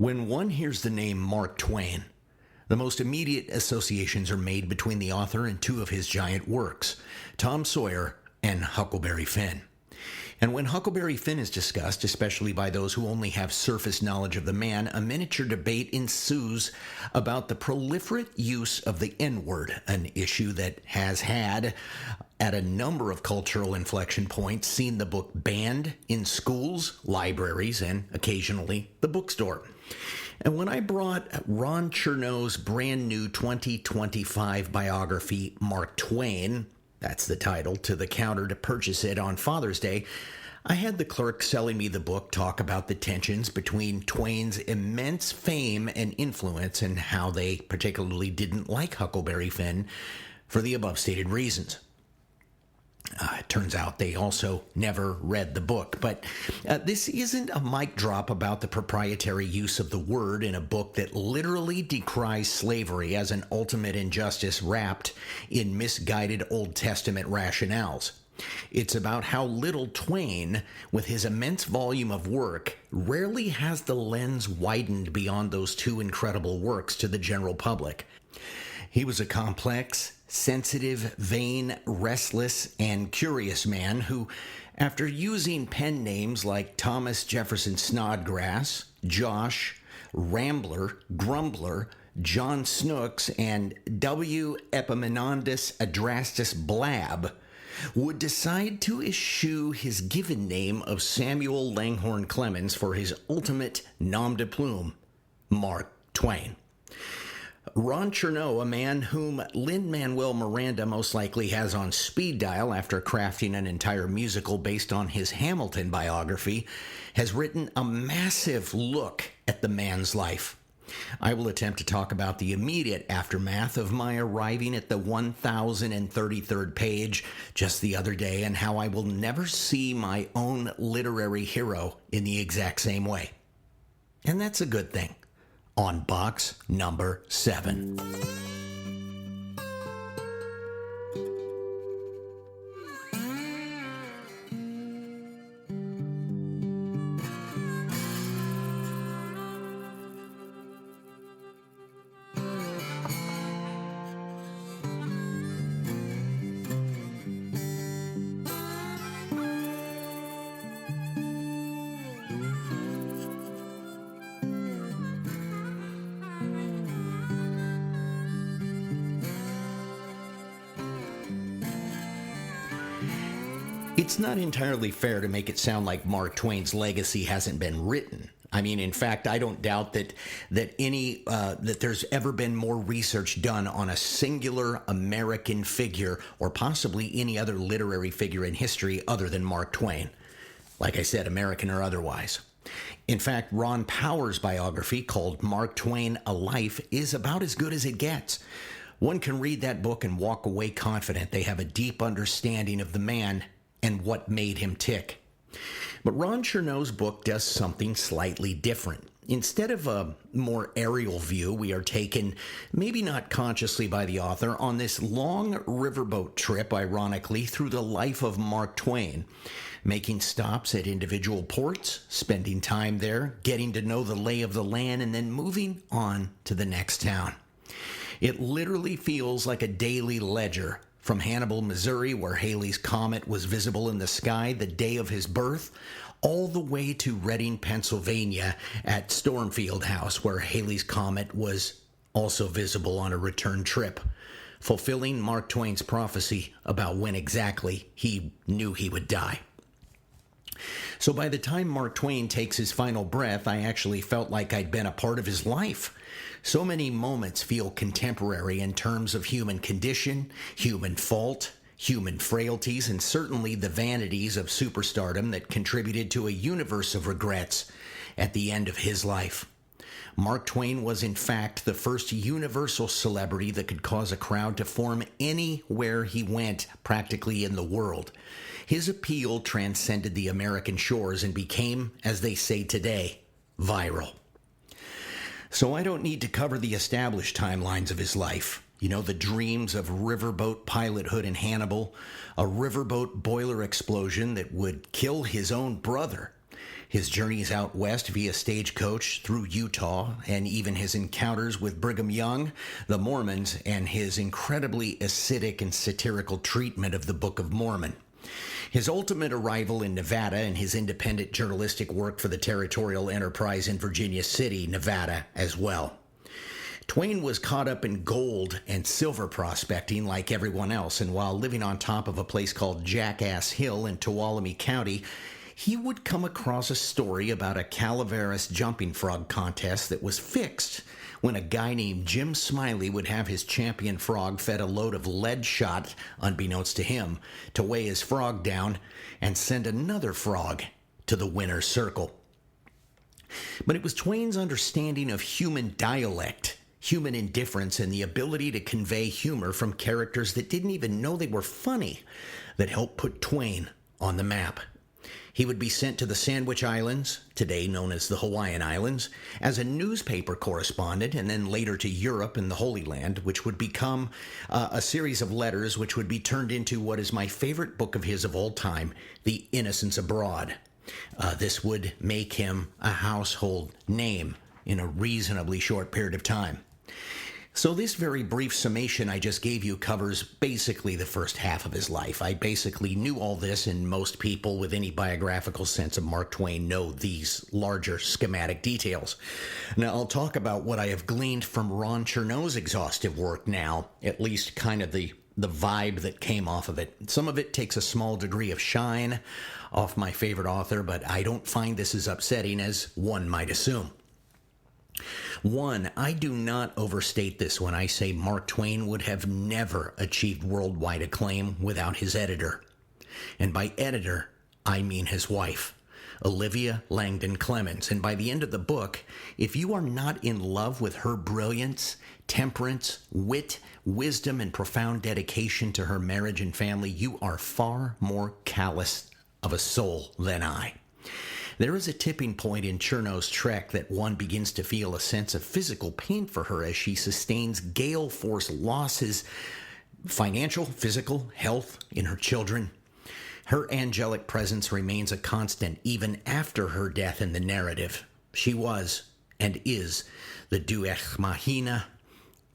When one hears the name Mark Twain, the most immediate associations are made between the author and two of his giant works, Tom Sawyer and Huckleberry Finn. And when Huckleberry Finn is discussed, especially by those who only have surface knowledge of the man, a miniature debate ensues about the proliferate use of the N-word, an issue that has had, at a number of cultural inflection points, seen the book banned in schools, libraries, and occasionally the bookstore. And when I brought Ron Chernow's brand new 2025 biography, Mark Twain, that's the title, to the counter to purchase it on Father's Day, I had the clerk selling me the book talk about the tensions between Twain's immense fame and influence and how they particularly didn't like Huckleberry Finn for the above stated reasons. It turns out they also never read the book. But this isn't a mic drop about the proprietary use of the word in a book that literally decries slavery as an ultimate injustice wrapped in misguided Old Testament rationales. It's about how little Twain, with his immense volume of work, rarely has the lens widened beyond those two incredible works to the general public. He was a complex, sensitive, vain, restless, and curious man who, after using pen names like Thomas Jefferson Snodgrass, Josh, Rambler, Grumbler, John Snooks, and W. Epaminondas Adrastus Blab, would decide to eschew his given name of Samuel Langhorne Clemens for his ultimate nom de plume, Mark Twain. Ron Chernow, a man whom Lin-Manuel Miranda most likely has on speed dial after crafting an entire musical based on his Hamilton biography, has written a massive look at the man's life. I will attempt to talk about the immediate aftermath of my arriving at the 1033rd page just the other day and how I will never see my own literary hero in the exact same way. And that's a good thing. On box number 7. It's not entirely fair to make it sound like Mark Twain's legacy hasn't been written. I mean, in fact, I don't doubt that there's ever been more research done on a singular American figure or possibly any other literary figure in history other than Mark Twain. Like I said, American or otherwise. In fact, Ron Power's biography called Mark Twain, A Life is about as good as it gets. One can read that book and walk away confident they have a deep understanding of the man and what made him tick. But Ron Chernow's book does something slightly different. Instead of a more aerial view, we are taken, maybe not consciously by the author, on this long riverboat trip, ironically, through the life of Mark Twain, making stops at individual ports, spending time there, getting to know the lay of the land, and then moving on to the next town. It literally feels like a daily ledger. From Hannibal, Missouri, where Halley's Comet was visible in the sky the day of his birth, all the way to Reading, Pennsylvania at Stormfield House, where Halley's Comet was also visible on a return trip, fulfilling Mark Twain's prophecy about when exactly he knew he would die. So by the time Mark Twain takes his final breath, I actually felt like I'd been a part of his life. So many moments feel contemporary in terms of human condition, human fault, human frailties, and certainly the vanities of superstardom that contributed to a universe of regrets at the end of his life. Mark Twain was in fact the first universal celebrity that could cause a crowd to form anywhere he went, practically in the world. His appeal transcended the American shores and became, as they say today, viral. So I don't need to cover the established timelines of his life. You know, the dreams of riverboat pilothood in Hannibal, a riverboat boiler explosion that would kill his own brother, his journeys out west via stagecoach through Utah, and even his encounters with Brigham Young, the Mormons, and his incredibly acidic and satirical treatment of the Book of Mormon. His ultimate arrival in Nevada and his independent journalistic work for the Territorial Enterprise in Virginia City, Nevada, as well. Twain was caught up in gold and silver prospecting like everyone else, and while living on top of a place called Jackass Hill in Tuolumne County, he would come across a story about a Calaveras jumping frog contest that was fixed when a guy named Jim Smiley would have his champion frog fed a load of lead shot, unbeknownst to him, to weigh his frog down and send another frog to the winner's circle. But it was Twain's understanding of human dialect, human indifference, and the ability to convey humor from characters that didn't even know they were funny that helped put Twain on the map. He would be sent to the Sandwich Islands, today known as the Hawaiian Islands, as a newspaper correspondent, and then later to Europe and the Holy Land, which would become a series of letters which would be turned into what is my favorite book of his of all time, The Innocents Abroad. This would make him a household name in a reasonably short period of time. So this very brief summation I just gave you covers basically the first half of his life. I basically knew all this, and most people with any biographical sense of Mark Twain know these larger schematic details. Now, I'll talk about what I have gleaned from Ron Chernow's exhaustive work now, at least kind of the vibe that came off of it. Some of it takes a small degree of shine off my favorite author, but I don't find this as upsetting as one might assume. One, I do not overstate this when I say Mark Twain would have never achieved worldwide acclaim without his editor. And by editor, I mean his wife, Olivia Langdon Clemens. And by the end of the book, if you are not in love with her brilliance, temperance, wit, wisdom, and profound dedication to her marriage and family, you are far more callous of a soul than I. There is a tipping point in Chernow's trek that one begins to feel a sense of physical pain for her as she sustains gale force losses, financial, physical, health in her children. Her angelic presence remains a constant even after her death in the narrative. She was, and is, the Deus Ex Machina,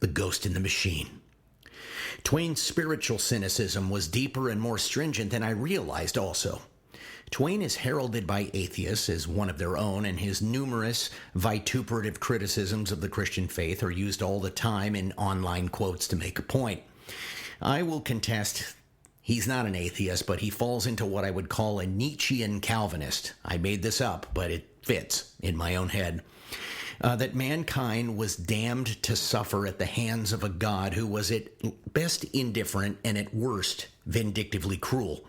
the ghost in the machine. Twain's spiritual cynicism was deeper and more stringent than I realized also. Twain is heralded by atheists as one of their own, and his numerous vituperative criticisms of the Christian faith are used all the time in online quotes to make a point. I will contest he's not an atheist, but he falls into what I would call a Nietzschean Calvinist. I made this up, but it fits in my own head. That mankind was damned to suffer at the hands of a God who was at best indifferent and at worst vindictively cruel.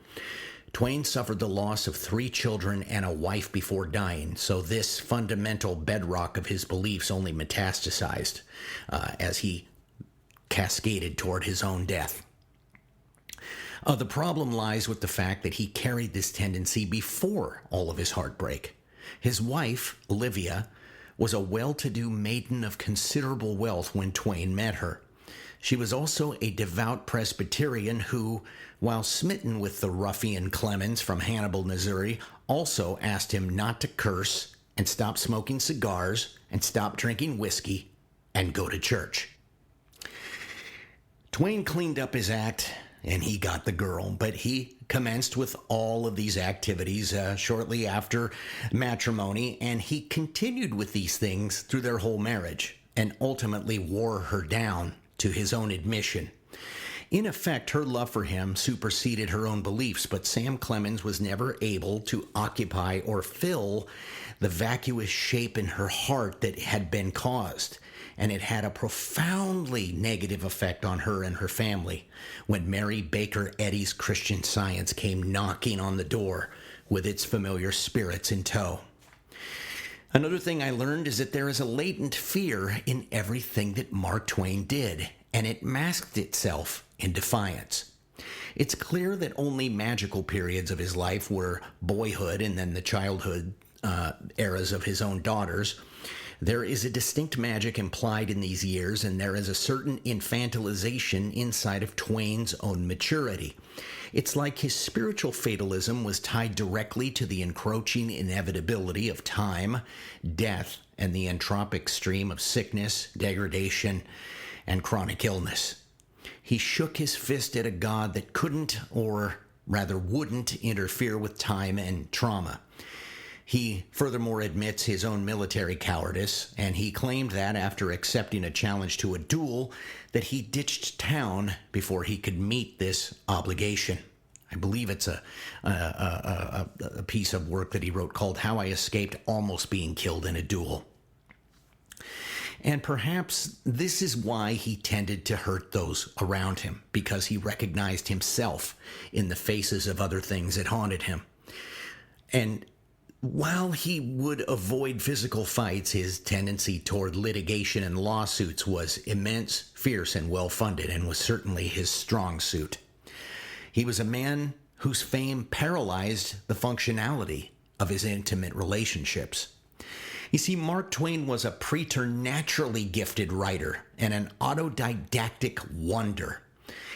Twain suffered the loss of 3 children and a wife before dying, so this fundamental bedrock of his beliefs only metastasized as he cascaded toward his own death. The problem lies with the fact that he carried this tendency before all of his heartbreak. His wife, Olivia, was a well-to-do maiden of considerable wealth when Twain met her. She was also a devout Presbyterian who, while smitten with the ruffian Clemens from Hannibal, Missouri, also asked him not to curse and stop smoking cigars and stop drinking whiskey and go to church. Twain cleaned up his act and he got the girl, but he commenced with all of these activities shortly after matrimony, and he continued with these things through their whole marriage and ultimately wore her down to his own admission. In effect, her love for him superseded her own beliefs, but Sam Clemens was never able to occupy or fill the vacuous shape in her heart that had been caused, and it had a profoundly negative effect on her and her family when Mary Baker Eddy's Christian Science came knocking on the door with its familiar spirits in tow. Another thing I learned is that there is a latent fear in everything that Mark Twain did, and it masked itself in defiance. It's clear that only magical periods of his life were boyhood and then the childhood eras of his own daughters. There is a distinct magic implied in these years, and there is a certain infantilization inside of Twain's own maturity. It's like his spiritual fatalism was tied directly to the encroaching inevitability of time, death, and the entropic stream of sickness, degradation, and chronic illness. He shook his fist at a God that couldn't, or rather wouldn't, interfere with time and trauma. He furthermore admits his own military cowardice, and he claimed that after accepting a challenge to a duel, that he ditched town before he could meet this obligation. I believe it's a piece of work that he wrote called How I Escaped Almost Being Killed in a Duel. And perhaps this is why he tended to hurt those around him, because he recognized himself in the faces of other things that haunted him. And while he would avoid physical fights, his tendency toward litigation and lawsuits was immense, fierce, and well-funded, and was certainly his strong suit. He was a man whose fame paralyzed the functionality of his intimate relationships. You see, Mark Twain was a preternaturally gifted writer and an autodidactic wonder.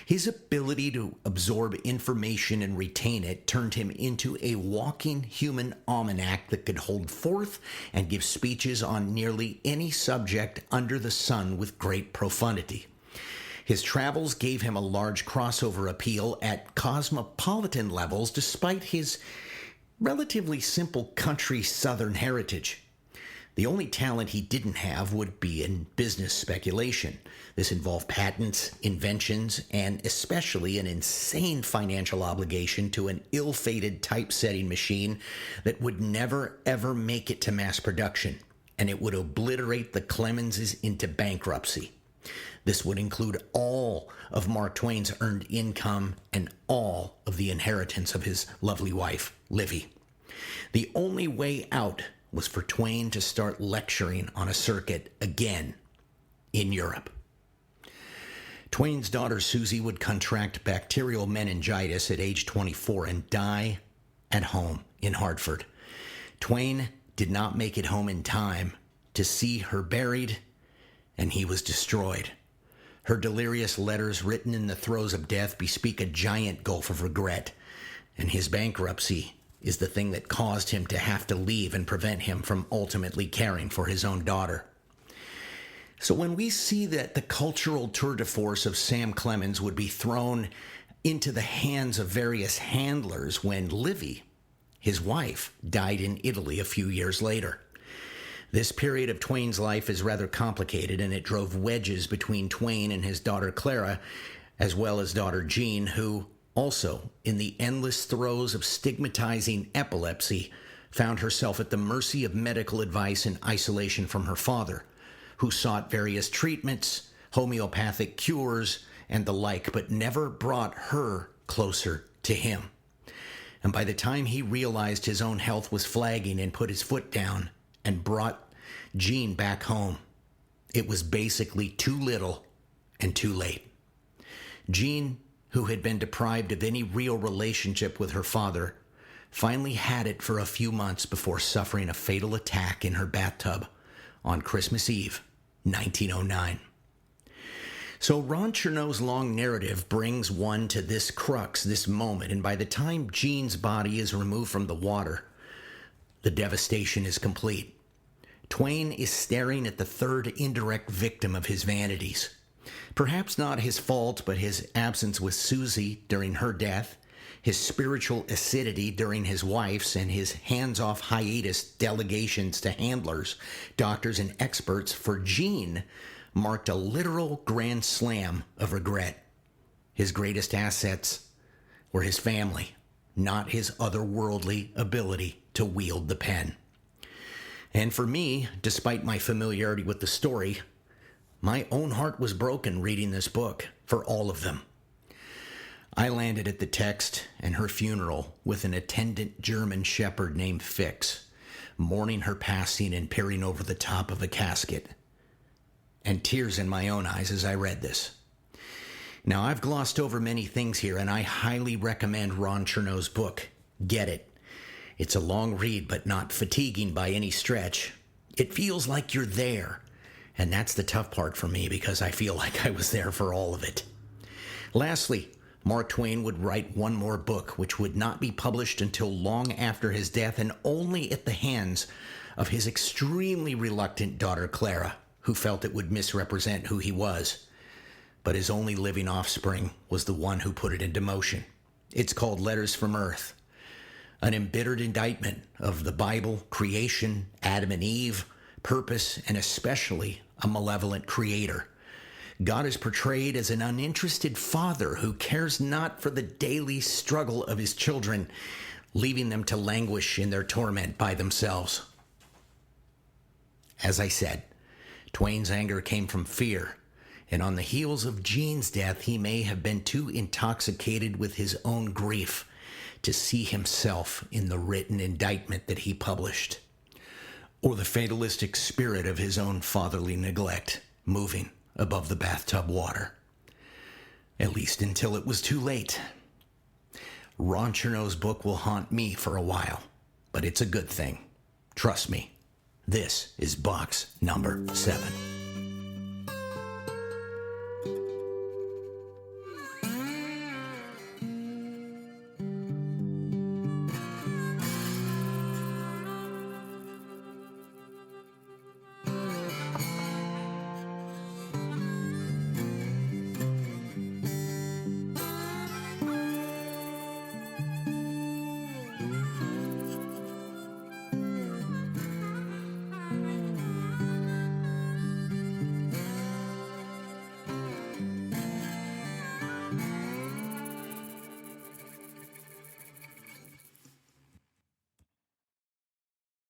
His ability to absorb information and retain it turned him into a walking human almanac that could hold forth and give speeches on nearly any subject under the sun with great profundity. His travels gave him a large crossover appeal at cosmopolitan levels despite his relatively simple country southern heritage. The only talent he didn't have would be in business speculation. This involved patents, inventions, and especially an insane financial obligation to an ill-fated typesetting machine that would never, ever make it to mass production, and it would obliterate the Clemenses into bankruptcy. This would include all of Mark Twain's earned income and all of the inheritance of his lovely wife, Livy. The only way out was for Twain to start lecturing on a circuit again in Europe. Twain's daughter Susie would contract bacterial meningitis at age 24 and die at home in Hartford. Twain did not make it home in time to see her buried, and he was destroyed. Her delirious letters written in the throes of death bespeak a giant gulf of regret, and his bankruptcy is the thing that caused him to have to leave and prevent him from ultimately caring for his own daughter. So when we see that the cultural tour de force of Sam Clemens would be thrown into the hands of various handlers when Livy, his wife, died in Italy a few years later. This period of Twain's life is rather complicated, and it drove wedges between Twain and his daughter Clara, as well as daughter Jean, who also, in the endless throes of stigmatizing epilepsy, found herself at the mercy of medical advice and isolation from her father, who sought various treatments, homeopathic cures, and the like, but never brought her closer to him. And by the time he realized his own health was flagging and put his foot down and brought Jean back home, it was basically too little and too late. Jean, who had been deprived of any real relationship with her father, finally had it for a few months before suffering a fatal attack in her bathtub on Christmas Eve, 1909. So Ron Chernow's long narrative brings one to this crux, this moment, and by the time Jean's body is removed from the water, the devastation is complete. Twain is staring at the third indirect victim of his vanities. Perhaps not his fault, but his absence with Susie during her death, his spiritual acidity during his wife's, and his hands-off hiatus delegations to handlers, doctors, and experts for Jean marked a literal grand slam of regret. His greatest assets were his family, not his otherworldly ability to wield the pen. And for me, despite my familiarity with the story, my own heart was broken reading this book for all of them. I landed at the text and her funeral with an attendant German shepherd named Fix, mourning her passing and peering over the top of a casket, and tears in my own eyes as I read this. Now, I've glossed over many things here, and I highly recommend Ron Chernow's book. Get it. It's a long read, but not fatiguing by any stretch. It feels like you're there. And that's the tough part for me because I feel like I was there for all of it. Lastly, Mark Twain would write one more book, which would not be published until long after his death and only at the hands of his extremely reluctant daughter Clara, who felt it would misrepresent who he was. But his only living offspring was the one who put it into motion. It's called Letters from Earth, an embittered indictment of the Bible, creation, Adam and Eve, purpose, and especially a malevolent creator. God is portrayed as an uninterested father who cares not for the daily struggle of his children, leaving them to languish in their torment by themselves. As I said, Twain's anger came from fear, and on the heels of Jean's death, he may have been too intoxicated with his own grief to see himself in the written indictment that he published, or the fatalistic spirit of his own fatherly neglect moving above the bathtub water. At least until it was too late. Ron Chernow's book will haunt me for a while, but it's a good thing. Trust me. This is box number 7.